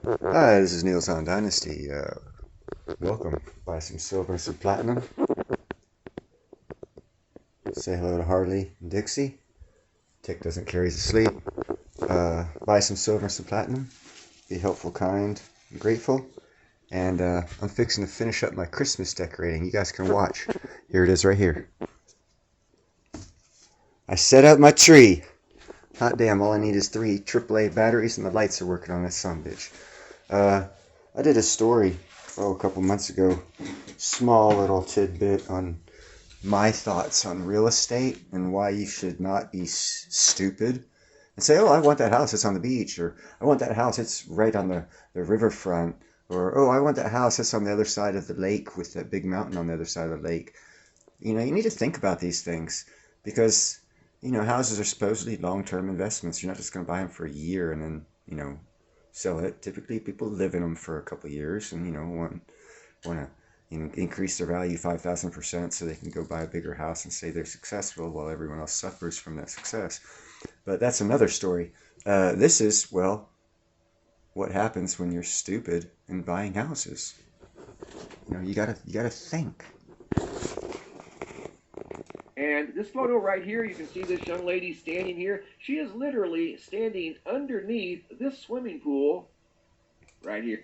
Hi, this is Neil's on Dynasty. Welcome. Buy some silver and some platinum. Say hello to Harley and Dixie. Tick doesn't carry us asleep. Buy some silver and some platinum. Be helpful, kind, and grateful. And I'm fixing to finish up my Christmas decorating. You guys can watch. Here it is right here. I set up my tree. Hot damn, all I need is 3 AAA batteries and the lights are working on that son bitch. I did a story, a couple months ago. Small little tidbit on my thoughts on real estate and why you should not be stupid and say, oh, I want that house, it's on the beach, or I want that house, it's right on the riverfront, or oh, I want that house, it's on the other side of the lake with that big mountain on the other side of the lake. You know, you need to think about these things because, houses are supposedly long-term investments. You're not just going to buy them for a year and then, sell it. Typically, people live in them for a couple of years and, want to increase their value 5,000% so they can go buy a bigger house and say they're successful while everyone else suffers from that success. But that's another story. This is, well, what happens when you're stupid in buying houses. You gotta think. And this photo right here, you can see this young lady standing here. She is literally standing underneath this swimming pool right here.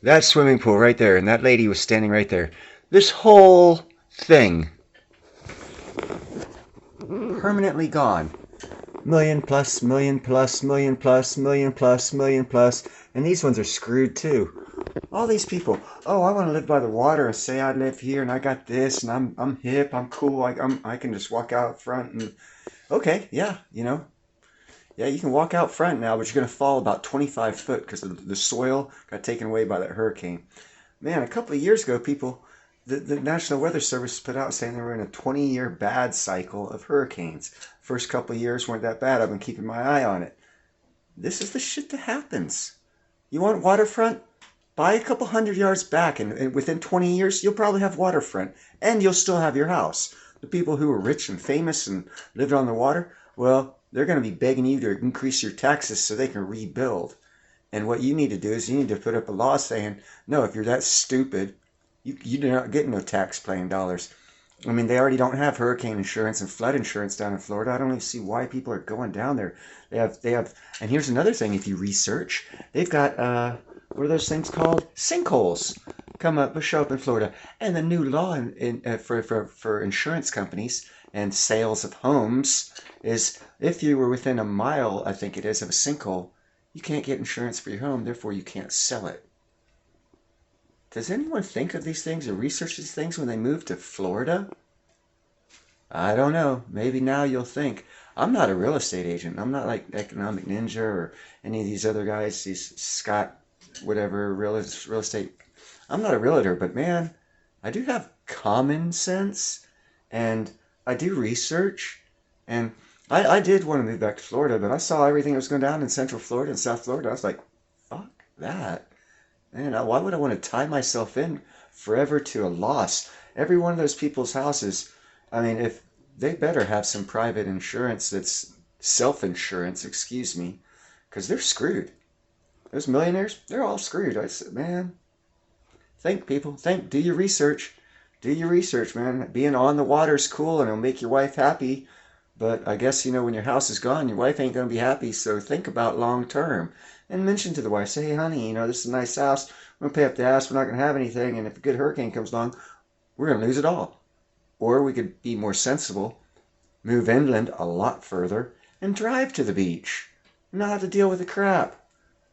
That swimming pool right there, and that lady was standing right there. This whole thing permanently gone. Million plus, million plus, million plus, million plus, million plus, and these ones are screwed too. All these people, oh, I want to live by the water and say I live here and I got this and I'm hip, I'm cool, I can just walk out front and okay, yeah, yeah, you can walk out front now, but you're gonna fall about 25 foot because the soil got taken away by that hurricane. Man, a couple of years ago, the National Weather Service put out saying they were in a 20-year bad cycle of hurricanes. First couple of years weren't that bad. I've been keeping my eye on it. This is the shit that happens. You want waterfront? Buy a couple hundred yards back, and within 20 years, you'll probably have waterfront, and you'll still have your house. The people who are rich and famous and lived on the water, well, they're going to be begging you to increase your taxes so they can rebuild. And what you need to do is you need to put up a law saying, no, if you're that stupid, you're not getting no tax paying dollars. I mean, they already don't have hurricane insurance and flood insurance down in Florida. I don't even see why people are going down there. They have, and here's another thing. If you research, they've got what are those things called? Sinkholes show up in Florida. And the new law for insurance companies and sales of homes is if you were within a mile, I think it is, of a sinkhole, you can't get insurance for your home. Therefore, you can't sell it. Does anyone think of these things or research these things when they move to Florida? I don't know. Maybe now you'll think. I'm not a real estate agent. I'm not like Economic Ninja or any of these other guys, these Scott, whatever, real estate. I'm not a realtor, but man, I do have common sense and I do research. And I did want to move back to Florida, but I saw everything that was going down in Central Florida and South Florida. I was like, fuck that. Man, why would I want to tie myself in forever to a loss? Every one of those people's houses, I mean, if they better have some private insurance that's self-insurance, excuse me, because they're screwed. Those millionaires, they're all screwed. I said, man, think, people, think, do your research. Do your research, man. Being on the water is cool and it'll make your wife happy. But I guess, when your house is gone, your wife ain't going to be happy. So think about long term. And mention to the wife, say, hey, honey, this is a nice house. We're going to pay up the house. We're not going to have anything. And if a good hurricane comes along, we're going to lose it all. Or we could be more sensible, move inland a lot further, and drive to the beach. And not have to deal with the crap.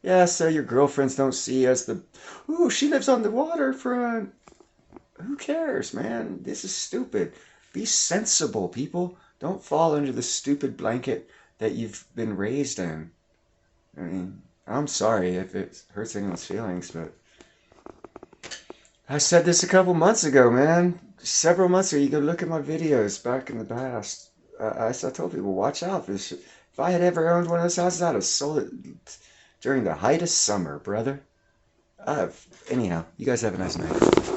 Yeah, so your girlfriends don't see you as ooh, she lives on the waterfront. Who cares, man? This is stupid. Be sensible, people. Don't fall under the stupid blanket that you've been raised in. I mean, I'm sorry if it hurts anyone's feelings, but I said this a couple months ago, man. Several months ago. You go look at my videos back in the past. I told people, watch out for this shit. If I had ever owned one of those houses, I'd have sold it during the height of summer, brother. Anyhow, you guys have a nice night.